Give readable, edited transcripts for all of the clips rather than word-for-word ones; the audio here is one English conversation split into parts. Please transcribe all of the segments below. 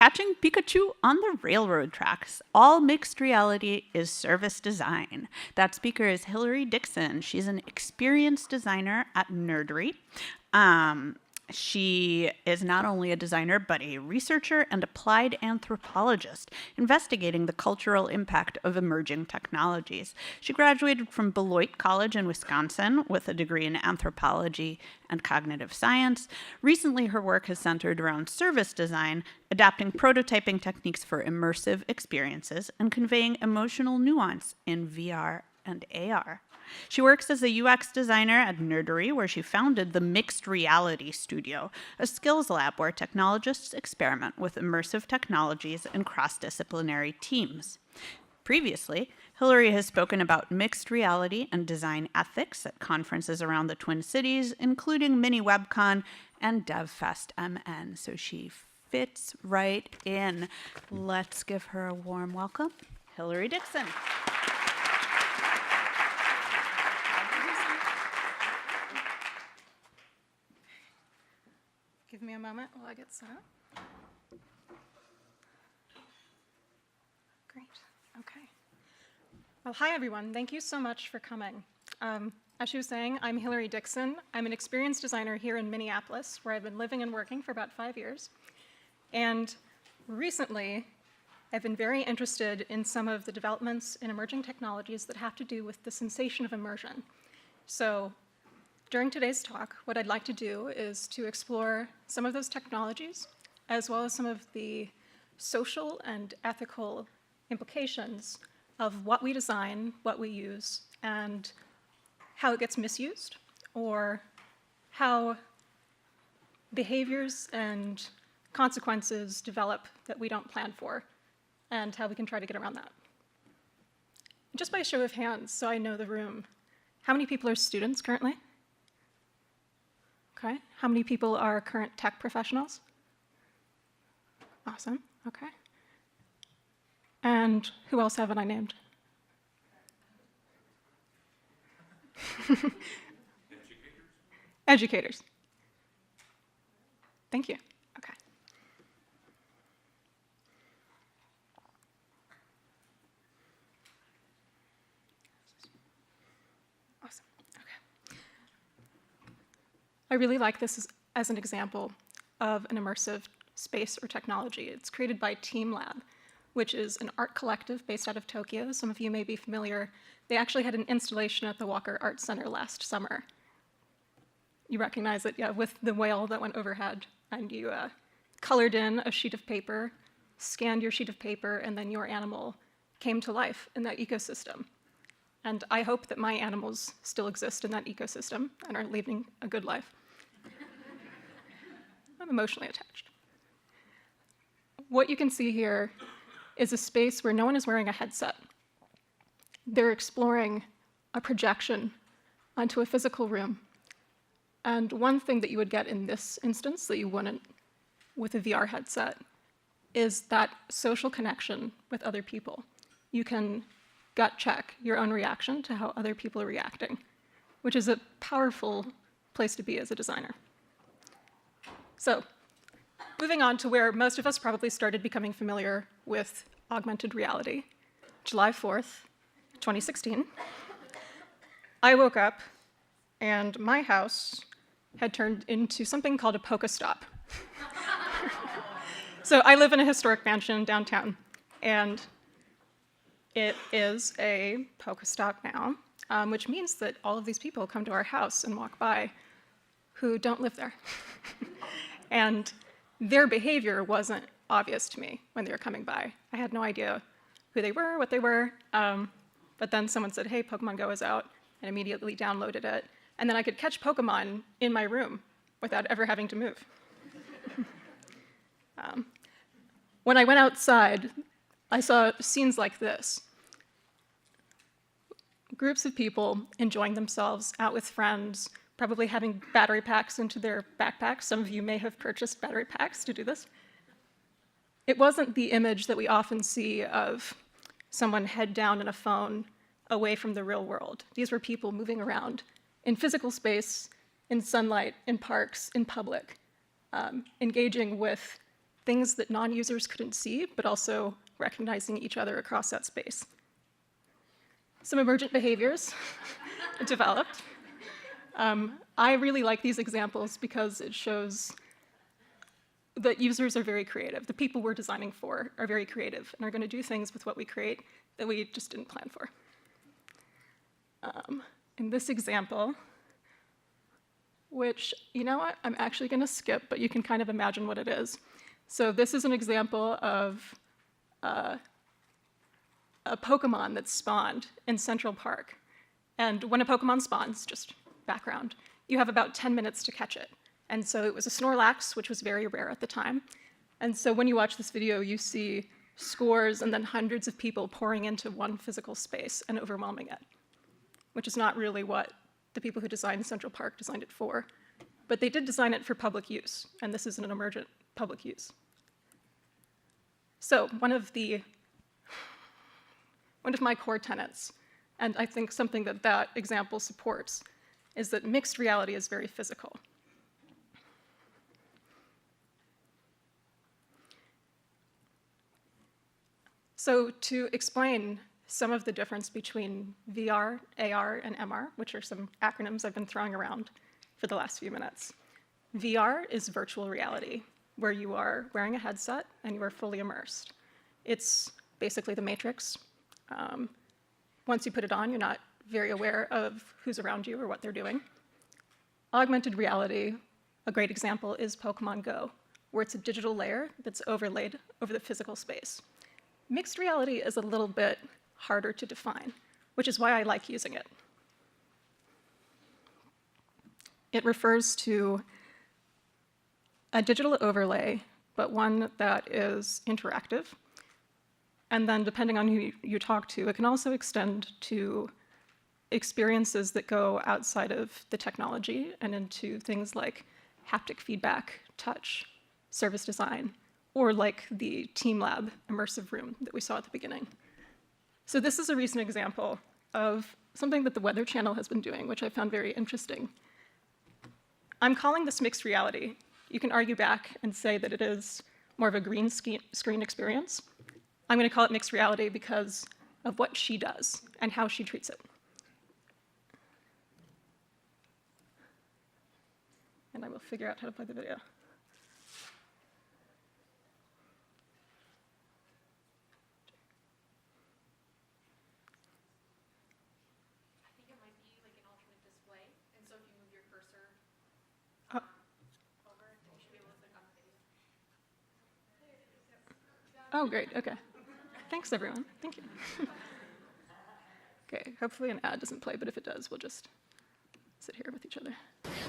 Catching Pikachu on the railroad tracks. All mixed reality is service design. That speaker is Hilary Dixon. She's an experienced designer at Nerdery. She is not only a designer, but a researcher and applied anthropologist, investigating the cultural impact of emerging technologies. She graduated from Beloit College in Wisconsin with a degree in anthropology and cognitive science. Recently, her work has centered around service design, adapting prototyping techniques for immersive experiences and conveying emotional nuance in VR and AR. She works as a UX designer at Nerdery, where she founded the Mixed Reality Studio, a skills lab where technologists experiment with immersive technologies in cross-disciplinary teams. Previously, Hilary has spoken about mixed reality and design ethics at conferences around the Twin Cities, including Mini WebCon and DevFest MN, so she fits right in. Let's give her a warm welcome, Hilary Dixon. Give me a moment while I get set up. Great. Okay. Well, hi, everyone. Thank you so much for coming. As she was saying, I'm Hilary Dixon. I'm an experienced designer here in Minneapolis, where I've been living and working for about 5 years. And recently, I've been very interested in some of the developments in emerging technologies that have to do with the sensation of immersion. So during today's talk, what I'd like to do is to explore some of those technologies, as well as some of the social and ethical implications of what we design, what we use, and how it gets misused, or how behaviors and consequences develop that we don't plan for, and how we can try to get around that. Just by a show of hands, so I know the room, how many people are students currently? Okay. How many people are current tech professionals? Awesome. Okay. And who else haven't I named? Educators. Thank you. Okay. Awesome. Okay. I really like this as an example of an immersive space or technology. It's created by Team Lab, which is an art collective based out of Tokyo. Some of you may be familiar. They actually had an installation at the Walker Art Center last summer. You recognize it, yeah, with the whale that went overhead, and you colored in a sheet of paper, scanned your sheet of paper, and then your animal came to life in that ecosystem. And I hope that my animals still exist in that ecosystem and are leading a good life. I'm emotionally attached. What you can see here is a space where no one is wearing a headset. They're exploring a projection onto a physical room. And one thing that you would get in this instance that you wouldn't with a VR headset is that social connection with other people. You can gut check your own reaction to how other people are reacting, which is a powerful place to be as a designer. So, moving on to where most of us probably started becoming familiar with augmented reality, July 4th, 2016. I woke up and my house had turned into something called a Pokestop. So I live in a historic mansion downtown, and it is a Pokestop now, which means that all of these people come to our house and walk by who don't live there. And their behavior wasn't obvious to me when they were coming by. I had no idea who they were, what they were, but then someone said, hey, Pokemon Go is out, and immediately downloaded it. And then I could catch Pokemon in my room without ever having to move. When I went outside, I saw scenes like this. Groups of people enjoying themselves, out with friends, probably having battery packs into their backpacks. Some of you may have purchased battery packs to do this. It wasn't the image that we often see of someone head down in a phone away from the real world. These were people moving around in physical space, in sunlight, in parks, in public, engaging with things that non-users couldn't see, but also recognizing each other across that space. Some emergent behaviors developed. I really like these examples because it shows that users are very creative. The people we're designing for are very creative and are going to do things with what we create that we just didn't plan for. In this example, which, you know what, I'm actually going to skip, but you can kind of imagine what it is. So this is an example of a Pokemon that spawned in Central Park. And when a Pokemon spawns, just background, you have about 10 minutes to catch it. And so it was a Snorlax, which was very rare at the time. And so when you watch this video, you see scores and then hundreds of people pouring into one physical space and overwhelming it, which is not really what the people who designed Central Park designed it for. But they did design it for public use, and this is an emergent public use. So one of my core tenets, and I think something that that example supports, is that mixed reality is very physical. So to explain some of the difference between VR, AR, and MR, which are some acronyms I've been throwing around for the last few minutes. VR is virtual reality, where you are wearing a headset and you are fully immersed. It's basically the Matrix. Once you put it on, you're not very aware of who's around you or what they're doing. Augmented reality, a great example is Pokemon Go, where it's a digital layer that's overlaid over the physical space. Mixed reality is a little bit harder to define, which is why I like using it. It refers to a digital overlay, but one that is interactive. And then depending on who you talk to, it can also extend to experiences that go outside of the technology and into things like haptic feedback, touch, service design, or like the Team Lab immersive room that we saw at the beginning. So this is a recent example of something that the Weather Channel has been doing, which I found very interesting. I'm calling this mixed reality. You can argue back and say that it is more of a green screen experience. I'm going to call it mixed reality because of what she does and how she treats it. And I will figure out how to play the video. Oh, great, okay. Thanks, everyone, thank you. Okay, hopefully an ad doesn't play, but if it does, we'll just sit here with each other.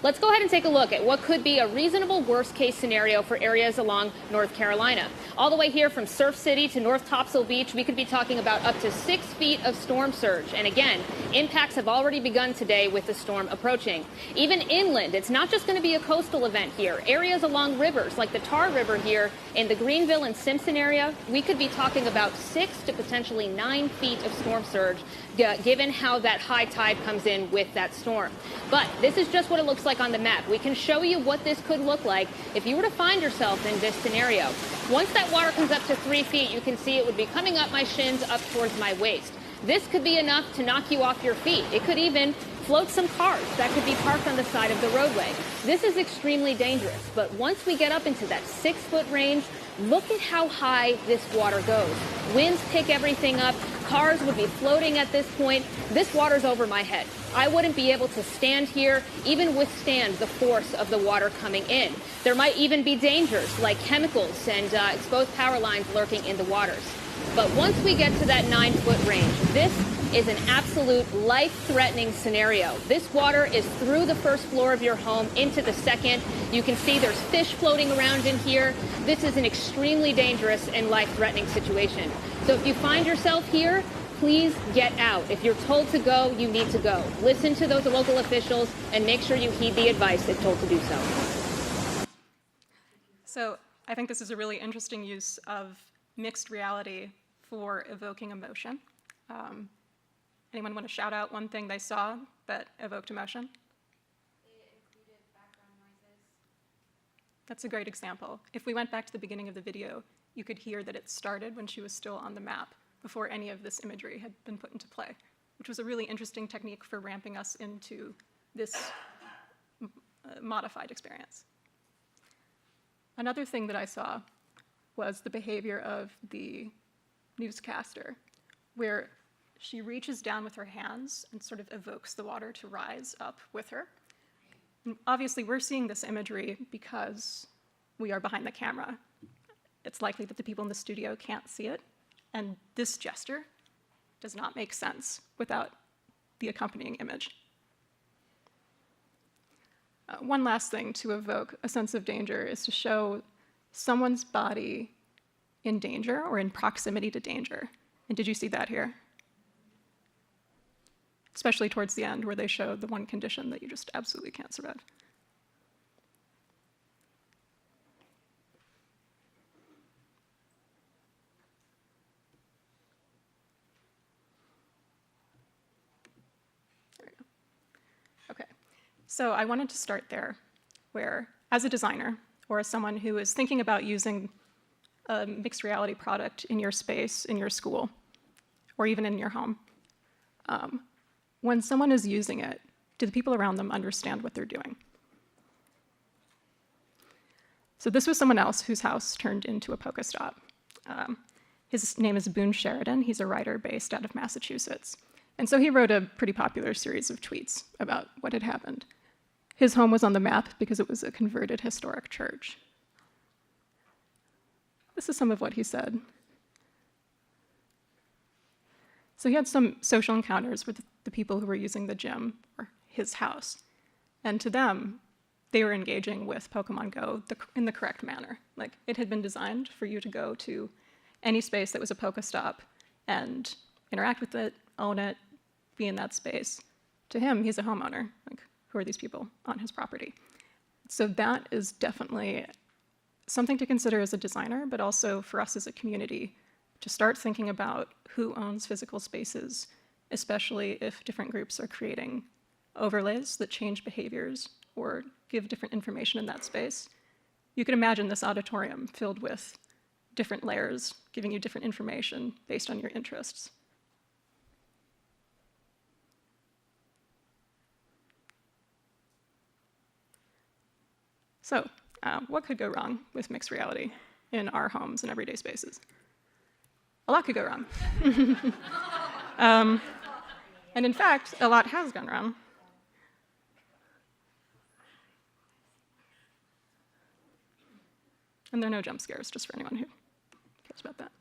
Let's go ahead and take a look at what could be a reasonable worst-case scenario for areas along North Carolina. All the way here from Surf City to North Topsail Beach, we could be talking about up to 6 feet of storm surge. And again, impacts have already begun today with the storm approaching. Even inland, it's not just going to be a coastal event here. Areas along rivers, like the Tar River here in the Greenville and Simpson area, we could be talking about 6 to potentially 9 feet of storm surge, given how that high tide comes in with that storm. But this is just what it looks like on the map. We can show you what this could look like if you were to find yourself in this scenario. Once that water comes up to 3 feet, you can see it would be coming up my shins up towards my waist. This could be enough to knock you off your feet. It could even float some cars that could be parked on the side of the roadway. This is extremely dangerous, but once we get up into that 6-foot range, look at how high this water goes. Winds pick everything up. Cars would be floating at this point. This water's over my head. I wouldn't be able to stand here, even withstand the force of the water coming in. There might even be dangers like chemicals and exposed power lines lurking in the waters. But once we get to that 9-foot range, this is an absolute life-threatening scenario. This water is through the first floor of your home into the second. You can see there's fish floating around in here. This is an extremely dangerous and life-threatening situation. So if you find yourself here, please get out. If you're told to go, you need to go. Listen to those local officials and make sure you heed the advice if told to do so. So I think this is a really interesting use of mixed reality for evoking emotion. Anyone want to shout out one thing they saw that evoked emotion? It included background noises. That's a great example. If we went back to the beginning of the video, you could hear that it started when she was still on the map, before any of this imagery had been put into play, which was a really interesting technique for ramping us into this modified experience. Another thing that I saw was the behavior of the newscaster, where she reaches down with her hands and sort of evokes the water to rise up with her. And obviously, we're seeing this imagery because we are behind the camera. It's likely that the people in the studio can't see it, and this gesture does not make sense without the accompanying image. One last thing to evoke a sense of danger is to show someone's body in danger or in proximity to danger. And did you see that here? Especially towards the end, where they showed the one condition that you just absolutely can't survive. There we go. Okay, so I wanted to start there, where as a designer, or as someone who is thinking about using a mixed reality product in your space, in your school, or even in your home, when someone is using it, do the people around them understand what they're doing? So this was someone else whose house turned into a Pokestop. His name is Boone Sheridan. He's a writer based out of Massachusetts. And so he wrote a pretty popular series of tweets about what had happened. His home was on the map because it was a converted historic church. This is some of what he said. So he had some social encounters with the people who were using the gym or his house. And to them, they were engaging with Pokemon Go in the correct manner. Like, it had been designed for you to go to any space that was a Pokestop and interact with it, own it, be in that space. To him, he's a homeowner. Like, who are these people on his property? So that is definitely something to consider as a designer, but also for us as a community, to start thinking about who owns physical spaces, especially if different groups are creating overlays that change behaviors or give different information in that space. You can imagine this auditorium filled with different layers, giving you different information based on your interests. So, what could go wrong with mixed reality in our homes and everyday spaces? A lot could go wrong. And in fact, a lot has gone wrong. And there are no jump scares, just for anyone who cares about that.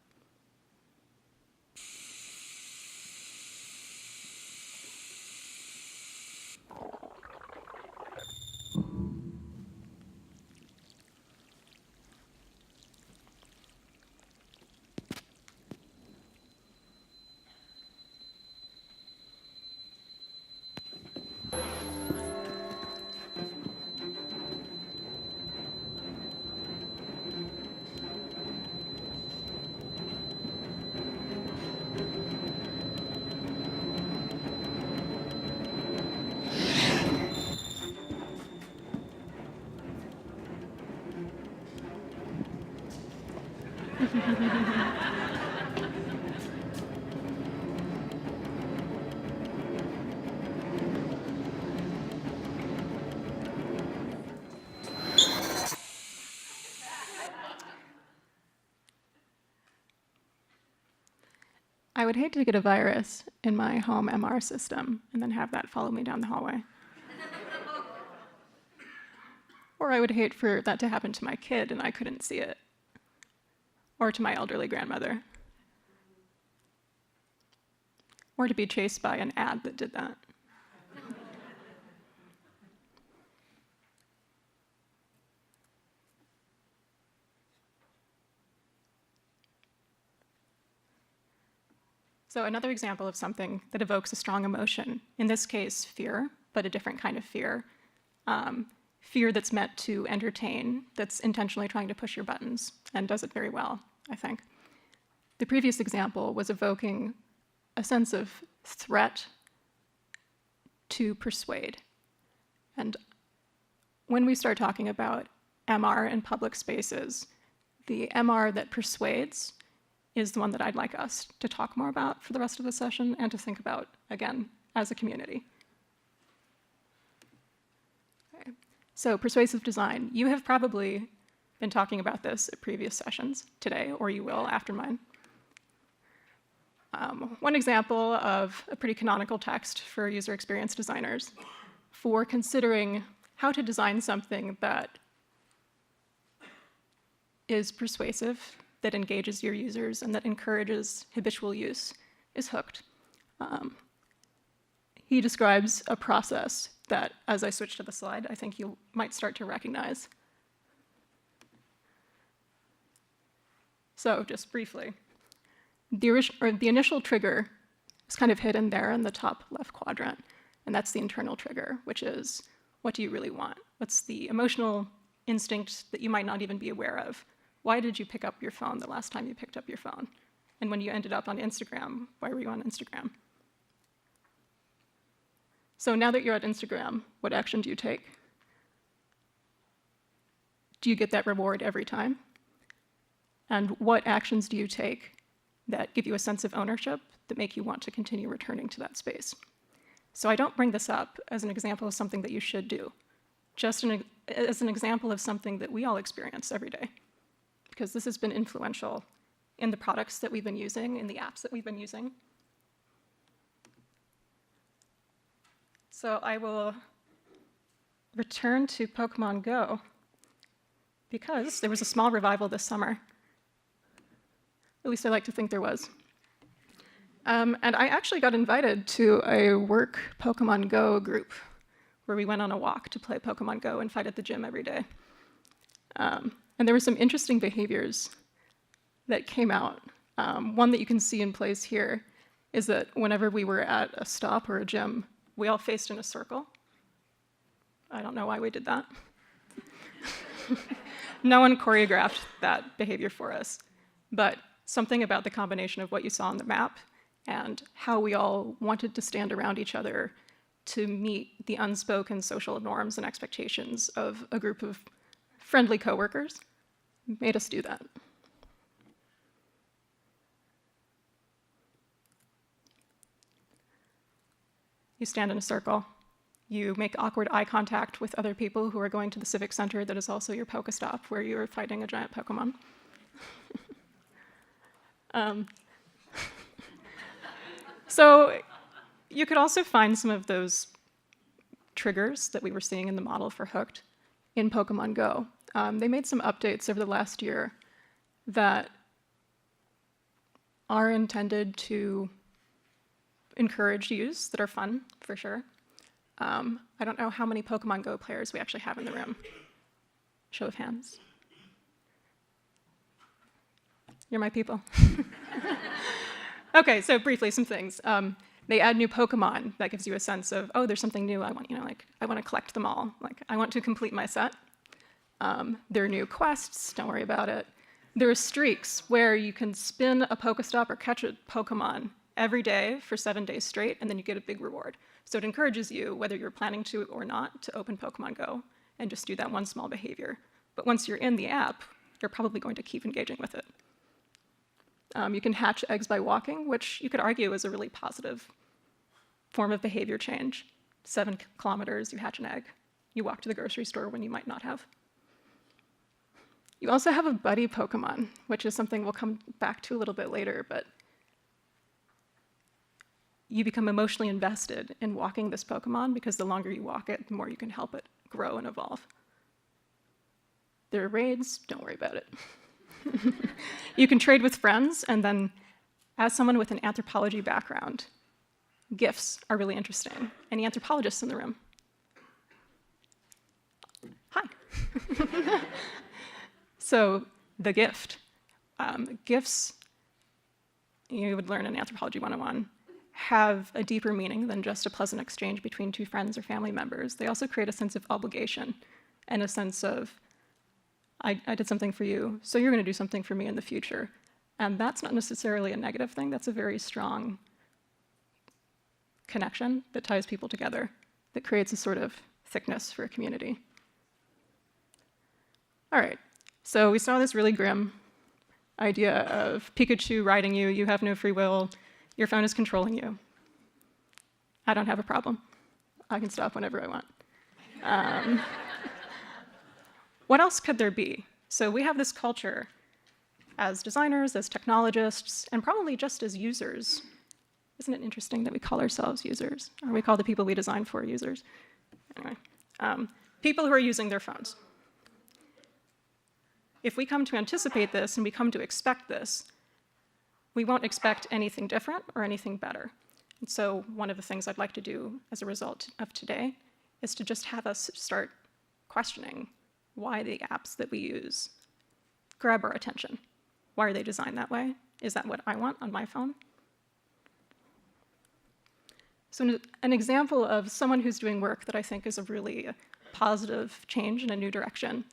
I would hate to get a virus in my home MR system and then have that follow me down the hallway. Or I would hate for that to happen to my kid and I couldn't see it. Or to my elderly grandmother. Or to be chased by an ad that did that. So another example of something that evokes a strong emotion, in this case, fear, but a different kind of fear. Fear that's meant to entertain, that's intentionally trying to push your buttons, and does it very well, I think. The previous example was evoking a sense of threat to persuade. And when we start talking about MR in public spaces, the MR that persuades is the one that I'd like us to talk more about for the rest of the session and to think about, again, as a community. Okay. So persuasive design. You have probably been talking about this at previous sessions today, or you will after mine. One example of a pretty canonical text for user experience designers for considering how to design something that is persuasive, that engages your users, and that encourages habitual use is Hooked. He describes a process that, as I switch to the slide, I think you might start to recognize. So just briefly, the initial trigger is kind of hidden there in the top left quadrant, and that's the internal trigger, which is, what do you really want? What's the emotional instinct that you might not even be aware of? Why did you pick up your phone the last time you picked up your phone? And when you ended up on Instagram, why were you on Instagram? So now that you're at Instagram, what action do you take? Do you get that reward every time? And what actions do you take that give you a sense of ownership that make you want to continue returning to that space? So I don't bring this up as an example of something that you should do, just as an example of something that we all experience every day, because this has been influential in the products that we've been using, in the apps that we've been using. So I will return to Pokemon Go because there was a small revival this summer. At least I like to think there was. And I actually got invited to a work Pokemon Go group where we went on a walk to play Pokemon Go and fight at the gym every day. And there were some interesting behaviors that came out. One that you can see in place here is that whenever we were at a stop or a gym, we all faced in a circle. I don't know why we did that. No one choreographed that behavior for us, but something about the combination of what you saw on the map and how we all wanted to stand around each other to meet the unspoken social norms and expectations of a group of friendly coworkers made us do that. You stand in a circle. You make awkward eye contact with other people who are going to the civic center that is also your Pokestop, where you are fighting a giant Pokemon. So you could also find some of those triggers that we were seeing in the model for Hooked in Pokemon Go. They made some updates over the last year that are intended to encourage use, that are fun, for sure. I don't know how many Pokemon Go players we actually have in the room. Show of hands. You're my people. Okay, so briefly, some things. They add new Pokemon. That gives you a sense of, oh, there's something new. I want, I want to collect them all. Like, I want to complete my set. There are new quests. Don't worry about it. There are streaks where you can spin a Pokestop or catch a Pokemon every day for 7 days straight, and then you get a big reward. So it encourages you, whether you're planning to or not, to open Pokemon Go and just do that one small behavior. But once you're in the app, you're probably going to keep engaging with it. You can hatch eggs by walking, which you could argue is a really positive form of behavior change. 7 kilometers, you hatch an egg. You walk to the grocery store when you might not have. You also have a buddy Pokemon, which is something we'll come back to a little bit later, but you become emotionally invested in walking this Pokemon because the longer you walk it, the more you can help it grow and evolve. There are raids, don't worry about it. You can trade with friends, and then as someone with an anthropology background, gifts are really interesting. Any anthropologists in the room? Hi. So the gift. Gifts, you would learn in Anthropology 101, have a deeper meaning than just a pleasant exchange between 2 friends or family members. They also create a sense of obligation and a sense of, I did something for you, so you're going to do something for me in the future. And that's not necessarily a negative thing. That's a very strong connection that ties people together, that creates a sort of thickness for a community. All right, so we saw this really grim idea of Pikachu riding you, you have no free will, your phone is controlling you. I don't have a problem. I can stop whenever I want. What else could there be? So we have this culture as designers, as technologists, and probably just as users. Isn't it interesting that we call ourselves users? Or we call the people we design for users? Anyway, people who are using their phones. If we come to anticipate this and we come to expect this, we won't expect anything different or anything better. And so one of the things I'd like to do as a result of today is to just have us start questioning why the apps that we use grab our attention. Why are they designed that way? Is that what I want on my phone? So an example of someone who's doing work that I think is a really positive change in a new direction,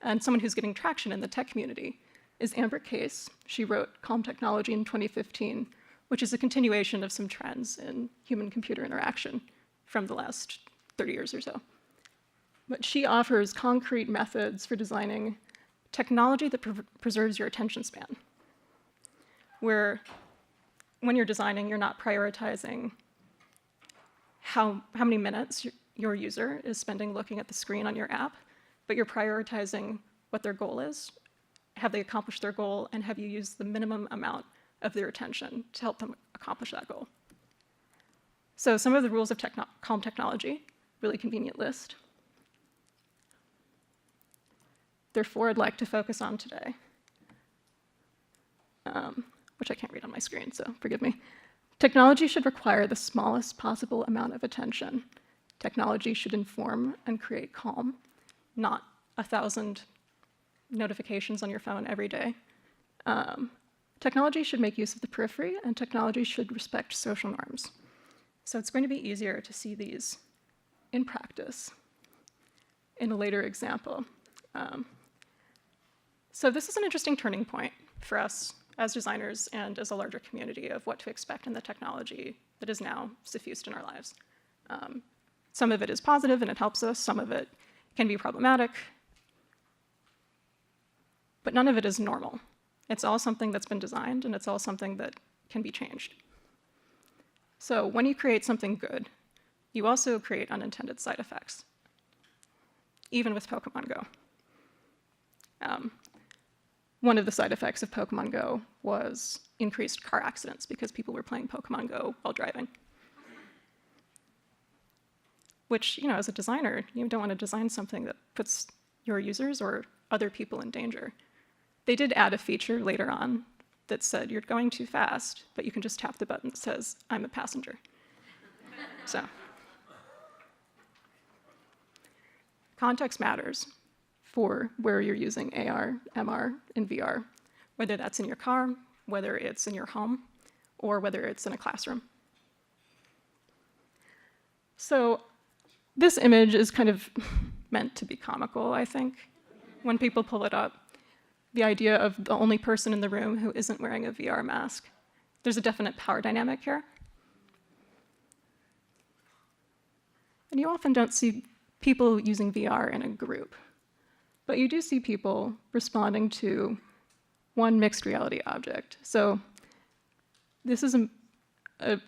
and someone who's getting traction in the tech community, is Amber Case. She wrote Calm Technology in 2015, which is a continuation of some trends in human-computer interaction from the last 30 years or so. But she offers concrete methods for designing technology that preserves your attention span, where when you're designing, you're not prioritizing how many minutes your user is spending looking at the screen on your app, but you're prioritizing what their goal is. Have they accomplished their goal, and have you used the minimum amount of their attention to help them accomplish that goal? So some of the rules of calm technology, really convenient list. There are 4 I'd like to focus on today, which I can't read on my screen, so forgive me. Technology should require the smallest possible amount of attention. Technology should inform and create calm, not 1,000 notifications on your phone every day. Technology should make use of the periphery, and technology should respect social norms. So it's going to be easier to see these in practice in a later example. So this is an interesting turning point for us as designers and as a larger community of what to expect in the technology that is now suffused in our lives. Some of it is positive and it helps us, some of it can be problematic, but none of it is normal. It's all something that's been designed, and it's all something that can be changed. So when you create something good, you also create unintended side effects, even with Pokemon Go. One of the side effects of Pokemon Go was increased car accidents because people were playing Pokemon Go while driving. Which, as a designer, you don't want to design something that puts your users or other people in danger. They did add a feature later on that said you're going too fast, but you can just tap the button that says, I'm a passenger. So, context matters for where you're using AR, MR, and VR, whether that's in your car, whether it's in your home, or whether it's in a classroom. So this image is kind of meant to be comical, I think, when people pull it up. The idea of the only person in the room who isn't wearing a VR mask. There's a definite power dynamic here. And you often don't see people using VR in a group. But you do see people responding to one mixed reality object. So this is a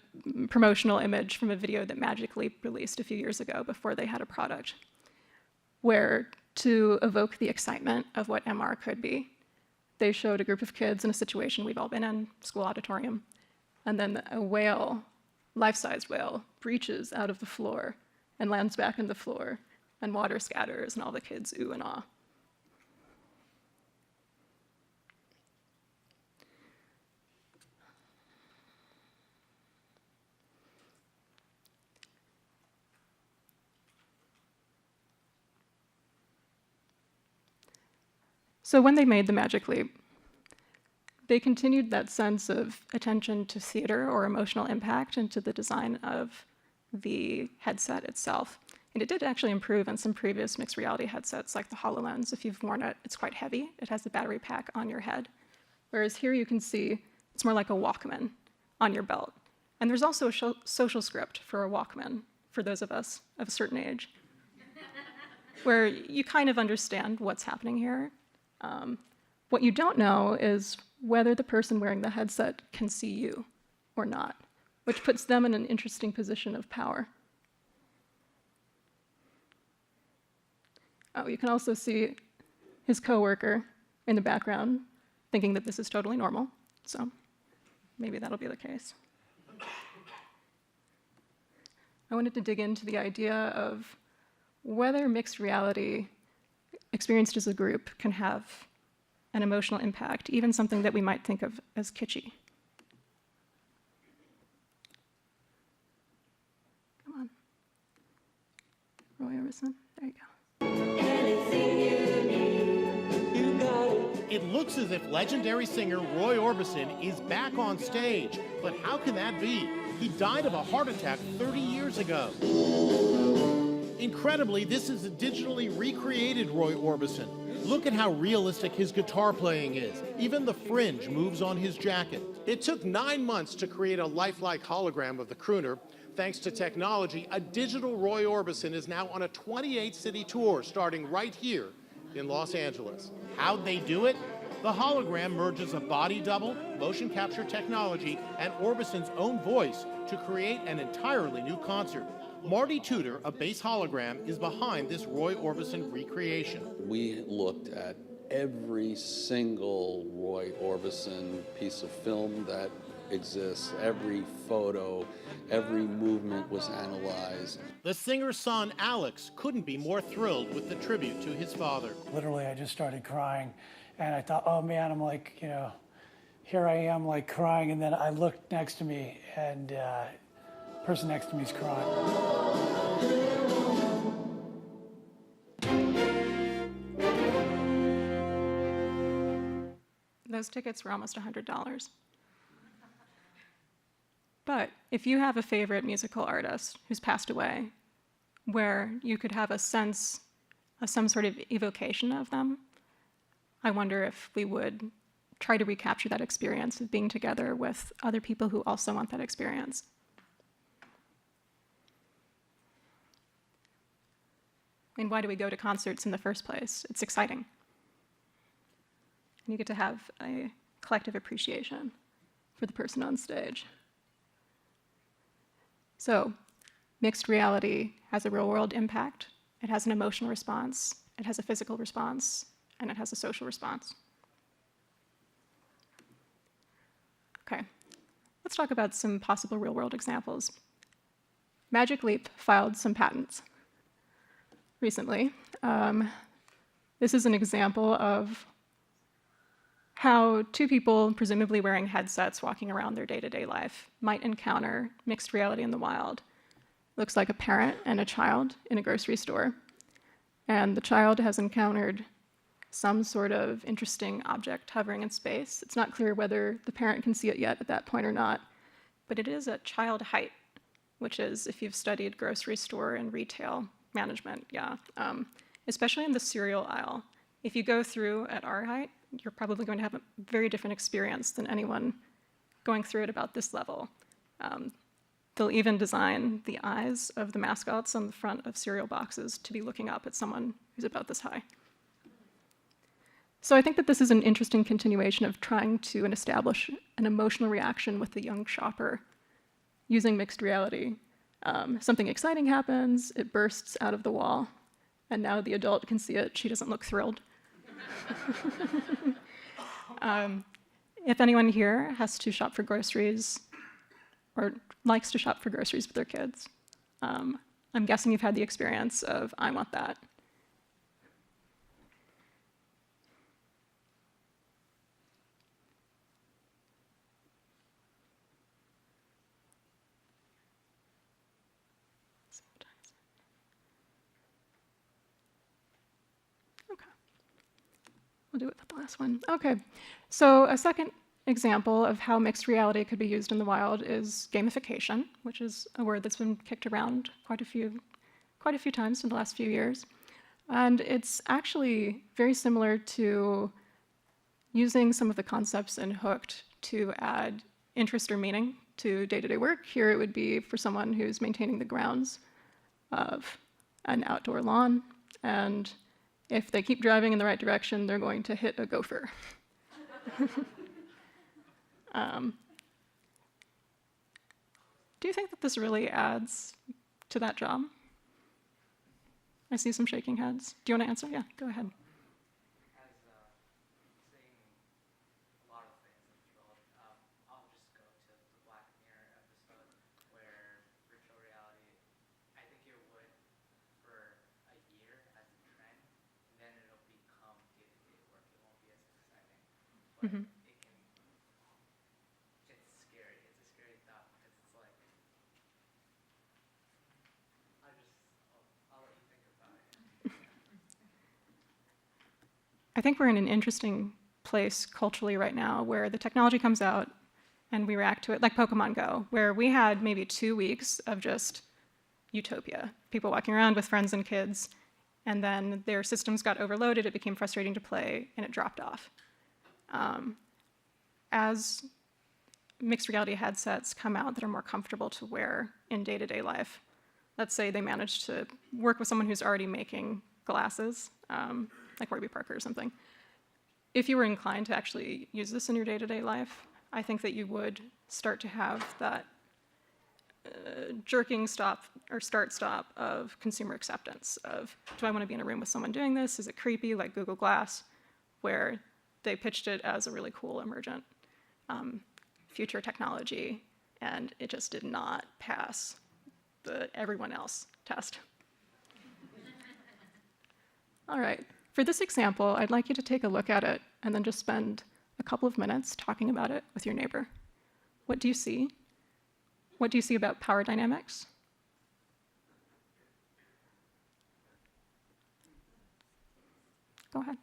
promotional image from a video that Magically released a few years ago before they had a product, where to evoke the excitement of what MR could be, they showed a group of kids in a situation we've all been in, school auditorium, and then a whale, life-size whale, breaches out of the floor and lands back in the floor, and water scatters, and all the kids ooh and ah. So when they made the Magic Leap, they continued that sense of attention to theater or emotional impact into the design of the headset itself. And it did actually improve on some previous mixed reality headsets like the HoloLens. If you've worn it, it's quite heavy. It has the battery pack on your head. Whereas here you can see it's more like a Walkman on your belt. And there's also a social script for a Walkman for those of us of a certain age. where you kind of understand what's happening here. What you don't know is whether the person wearing the headset can see you or not, which puts them in an interesting position of power. Oh, you can also see his coworker in the background thinking that this is totally normal, so maybe that'll be the case. I wanted to dig into the idea of whether mixed reality experienced as a group can have an emotional impact, even something that we might think of as kitschy. Come on. Roy Orbison, there you go. It looks as if legendary singer Roy Orbison is back on stage, but how can that be? He died of a heart attack 30 years ago. Incredibly, this is a digitally recreated Roy Orbison. Look at how realistic his guitar playing is. Even the fringe moves on his jacket. It took 9 months to create a lifelike hologram of the crooner. Thanks to technology, a digital Roy Orbison is now on a 28-city tour starting right here in Los Angeles. How'd they do it? The hologram merges a body double, motion capture technology, and Orbison's own voice to create an entirely new concert. Marty Tudor, a bass hologram, is behind this Roy Orbison recreation. We looked at every single Roy Orbison piece of film that exists, every photo, every movement was analyzed. The singer's son, Alex, couldn't be more thrilled with the tribute to his father. Literally, I just started crying, and I thought, oh man, I'm like, you know, here I am like crying, and then I looked next to me, and the person next to me is crying. Those tickets were almost $100. But if you have a favorite musical artist who's passed away, where you could have a sense of some sort of evocation of them, I wonder if we would try to recapture that experience of being together with other people who also want that experience. I mean, why do we go to concerts in the first place? It's exciting. And you get to have a collective appreciation for the person on stage. So, mixed reality has a real-world impact. It has an emotional response. It has a physical response. And it has a social response. Okay, let's talk about some possible real-world examples. Magic Leap filed some patents recently. This is an example of how two people, presumably wearing headsets, walking around their day-to-day life, might encounter mixed reality in the wild. Looks like a parent and a child in a grocery store. And the child has encountered some sort of interesting object hovering in space. It's not clear whether the parent can see it yet at that point or not, but it is at child height, which is, if you've studied grocery store and retail management, especially in the cereal aisle. If you go through at our height, you're probably going to have a very different experience than anyone going through at about this level. They'll even design the eyes of the mascots on the front of cereal boxes to be looking up at someone who's about this high. So I think that this is an interesting continuation of trying to establish an emotional reaction with the young shopper using mixed reality. Something exciting happens, it bursts out of the wall, and now the adult can see it. She doesn't look thrilled. If anyone here has to shop for groceries or likes to shop for groceries with their kids, I'm guessing you've had the experience of, I want that. We'll do it with the last one. Okay, so a second example of how mixed reality could be used in the wild is gamification, which is a word that's been kicked around quite a few times in the last few years. And it's actually very similar to using some of the concepts in Hooked to add interest or meaning to day-to-day work. Here it would be for someone who's maintaining the grounds of an outdoor lawn, and if they keep driving in the right direction, they're going to hit a gopher. Do you think that this really adds to that job? I see some shaking heads. Do you want to answer? Yeah, go ahead. Mm-hmm. It's scary. It's a scary thought because it's like, I'll let you think about it. I think we're in an interesting place culturally right now where the technology comes out and we react to it, like Pokemon Go, where we had maybe 2 weeks of just utopia. People walking around with friends and kids, and then their systems got overloaded, it became frustrating to play, and it dropped off. As mixed reality headsets come out that are more comfortable to wear in day-to-day life, let's say they manage to work with someone who's already making glasses, like Warby Parker or something. If you were inclined to actually use this in your day-to-day life, I think that you would start to have that jerking stop or start-stop of consumer acceptance of, do I want to be in a room with someone doing this? Is it creepy, like Google Glass, where they pitched it as a really cool emergent future technology, and it just did not pass the everyone else test. All right, for this example, I'd like you to take a look at it and then just spend a couple of minutes talking about it with your neighbor. What do you see? What do you see about power dynamics? Go ahead.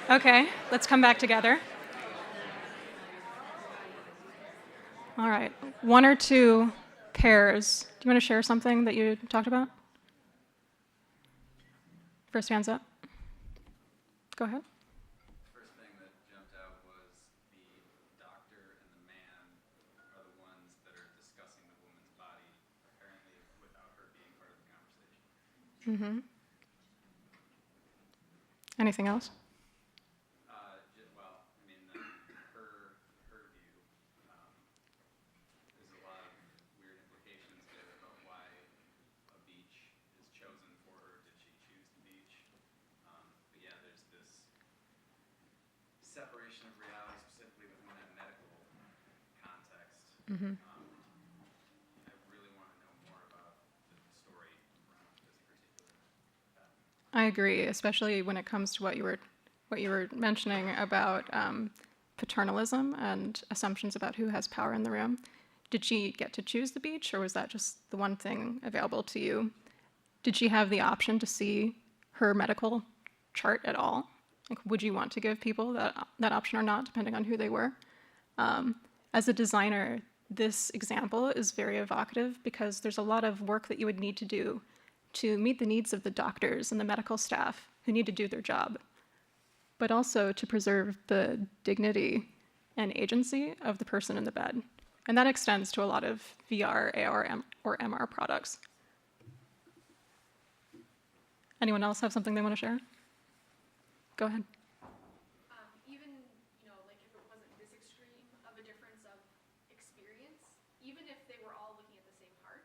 Okay, let's come back together. All right, 1 or 2 pairs. Do you want to share something that you talked about? First hands up. Go ahead. First thing that jumped out was the doctor and the man are the ones that are discussing the woman's body, apparently without her being part of the conversation. Mm-hmm. Anything else? Well, I mean, her view, there's a lot of weird implications there about why a beach is chosen for her. Did she choose the beach? But yeah, there's this separation of reality, specifically within that medical context. Mm-hmm. I really want to know more about the story around this particular pattern. I agree, especially when it comes to what you were mentioning about paternalism and assumptions about who has power in the room. Did she get to choose the beach, or was that just the one thing available to you? Did she have the option to see her medical chart at all? Like, would you want to give people that option or not, depending on who they were? As a designer, this example is very evocative because there's a lot of work that you would need to do to meet the needs of the doctors and the medical staff who need to do their job, but also to preserve the dignity and agency of the person in the bed. And that extends to a lot of VR, AR, or MR products. Anyone else have something they want to share? Go ahead. Even, like if it wasn't this extreme of a difference of experience, even if they were all looking at the same heart,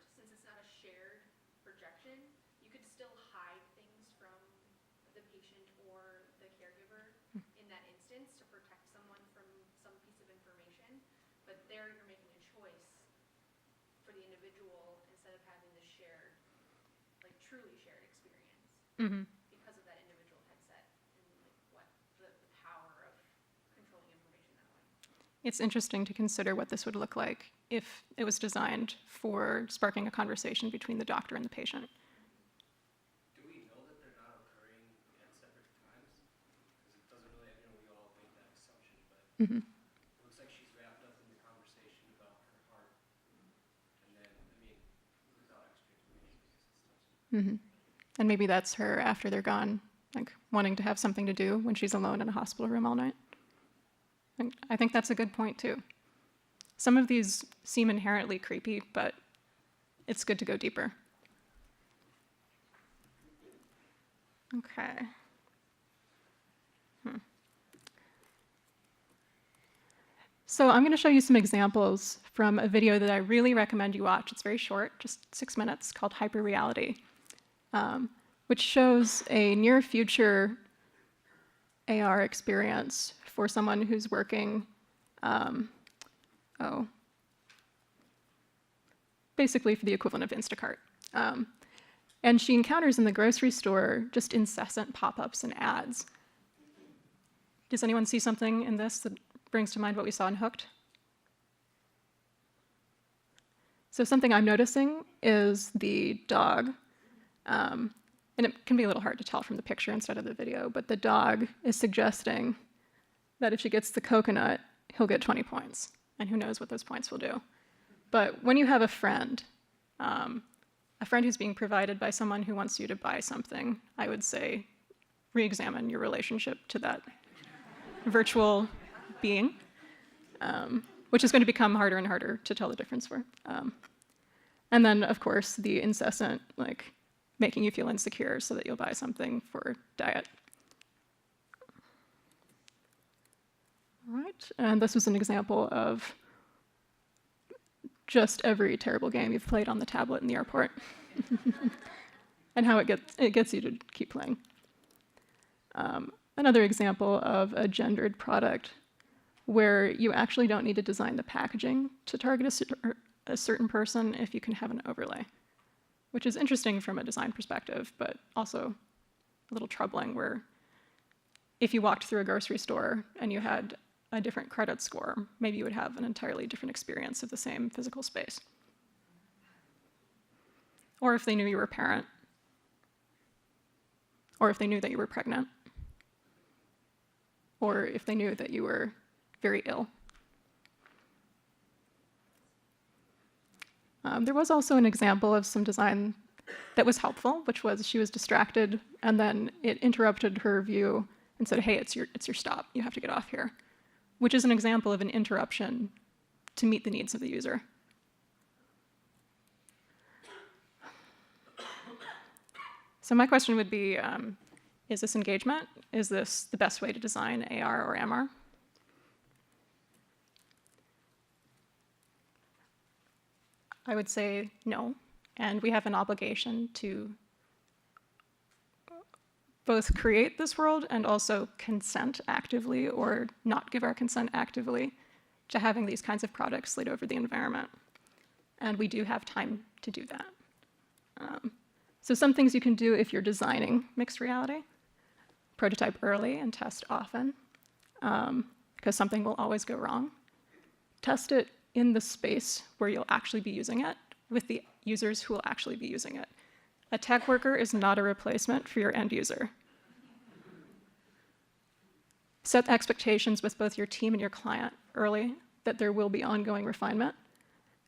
virtual instead of having the shared, like truly shared experience Mm-hmm. because of that individual headset and like what the power of controlling information that way. It's interesting to consider what this would look like if it was designed for sparking a conversation between the doctor and the patient. Do we know that they're not occurring at separate times? Because it doesn't really, we all make that assumption, but Mm-hmm. it looks like she's wrapped up in the conversation about her heart. And then, without extra information, Mm-hmm. And maybe that's her after they're gone, like wanting to have something to do when she's alone in a hospital room all night. And I think that's a good point too. Some of these seem inherently creepy, but it's good to go deeper. Okay. So I'm going to show you some examples from a video that I really recommend you watch. It's very short, just 6 minutes, called Hyperreality, which shows a near future AR experience for someone who's working, basically for the equivalent of Instacart. And she encounters in the grocery store just incessant pop-ups and ads. Does anyone see something in this that brings to mind what we saw in Hooked? So something I'm noticing is the dog, and it can be a little hard to tell from the picture instead of the video, but the dog is suggesting that if she gets the coconut, he'll get 20 points, and who knows what those points will do. But when you have a friend who's being provided by someone who wants you to buy something, I would say re-examine your relationship to that virtual being, which is going to become harder and harder to tell the difference for. And then, of course, the incessant, making you feel insecure so that you'll buy something for diet. All right, and this was an example of just every terrible game you've played on the tablet in the airport, and how it gets you to keep playing. Another example of a gendered product where you actually don't need to design the packaging to target a certain person if you can have an overlay, which is interesting from a design perspective, but also a little troubling, where if you walked through a grocery store and you had a different credit score, maybe you would have an entirely different experience of the same physical space. Or if they knew you were a parent, or if they knew that you were pregnant, or if they knew that you were very ill. There was also an example of some design that was helpful, which was she was distracted, and then it interrupted her view and said, hey, it's your stop, you have to get off here, which is an example of an interruption to meet the needs of the user. So my question would be, is this engagement? Is this the best way to design AR or MR? I would say no, and we have an obligation to both create this world and also consent actively or not give our consent actively to having these kinds of products slid over the environment. And we do have time to do that. So some things you can do if you're designing mixed reality: prototype early and test often, because something will always go wrong. Test it in the space where you'll actually be using it with the users who will actually be using it. A tech worker is not a replacement for your end user. Set expectations with both your team and your client early that there will be ongoing refinement,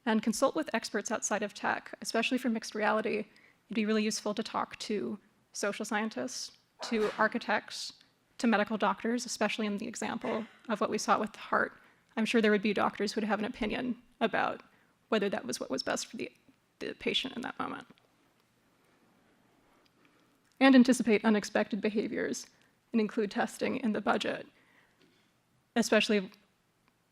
and consult with experts outside of tech, especially for mixed reality. It'd be really useful to talk to social scientists, to architects, to medical doctors, especially in the example of what we saw with the heart. I'm sure there would be doctors who would have an opinion about whether that was what was best for the patient in that moment. And anticipate unexpected behaviors and include testing in the budget, especially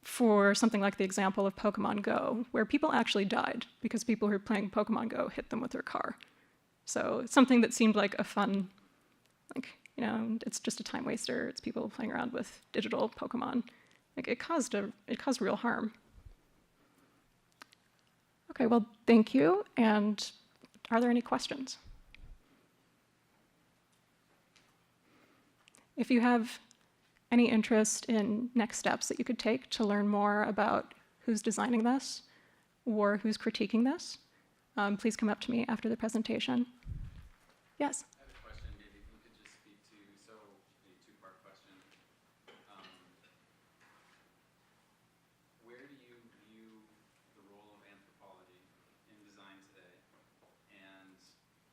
for something like the example of Pokemon Go, where people actually died because people who were playing Pokemon Go hit them with their car. So something that seemed like a fun, it's just a time waster. It's people playing around with digital Pokemon. It caused real harm. Okay, well, thank you. And are there any questions? If you have any interest in next steps that you could take to learn more about who's designing this or who's critiquing this, please come up to me after the presentation. Yes? I have a question, maybe if you could just speak to, so a two-part question. Where do you view the role of anthropology in design today? And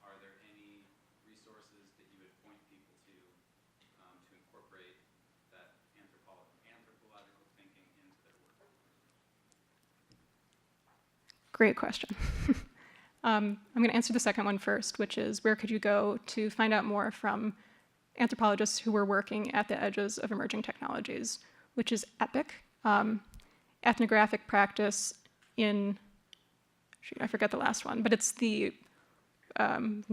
are there any resources that you would point people to incorporate that anthropological thinking into their work? Great question. I'm going to answer the second one first, which is where could you go to find out more from anthropologists who were working at the edges of emerging technologies, which is EPIC, ethnographic practice in, I forget the last one, but it's the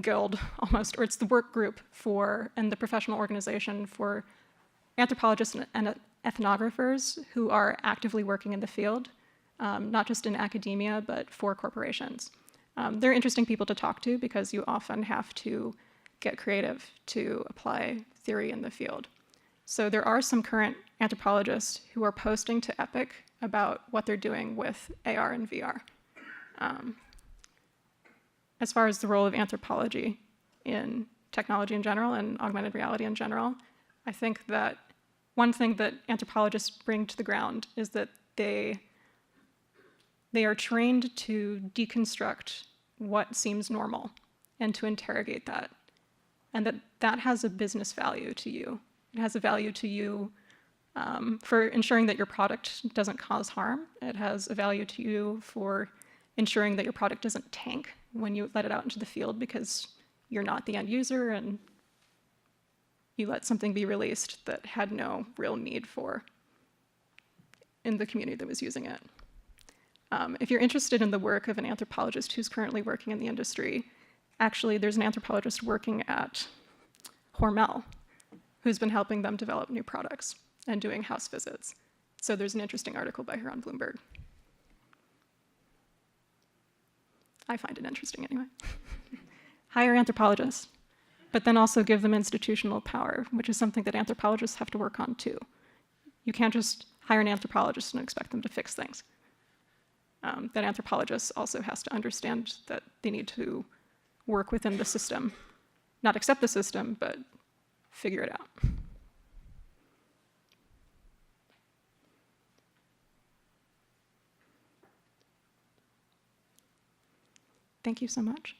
guild almost, or it's the work group for, and the professional organization for anthropologists and ethnographers who are actively working in the field, not just in academia, but for corporations. They're interesting people to talk to because you often have to get creative to apply theory in the field. So there are some current anthropologists who are posting to EPIC about what they're doing with AR and VR. As far as the role of anthropology in technology in general and augmented reality in general, I think that one thing that anthropologists bring to the ground is that they are trained to deconstruct what seems normal and to interrogate that. And that has a business value to you. It has a value to you for ensuring that your product doesn't cause harm. It has a value to you for ensuring that your product doesn't tank when you let it out into the field because you're not the end user and you let something be released that had no real need for in the community that was using it. If you're interested in the work of an anthropologist who's currently working in the industry, actually there's an anthropologist working at Hormel who's been helping them develop new products and doing house visits. So there's an interesting article by her on Bloomberg. I find it interesting anyway. Hire anthropologists, but then also give them institutional power, which is something that anthropologists have to work on too. You can't just hire an anthropologist and expect them to fix things. That anthropologists also has to understand that they need to work within the system, not accept the system, but figure it out. Thank you so much.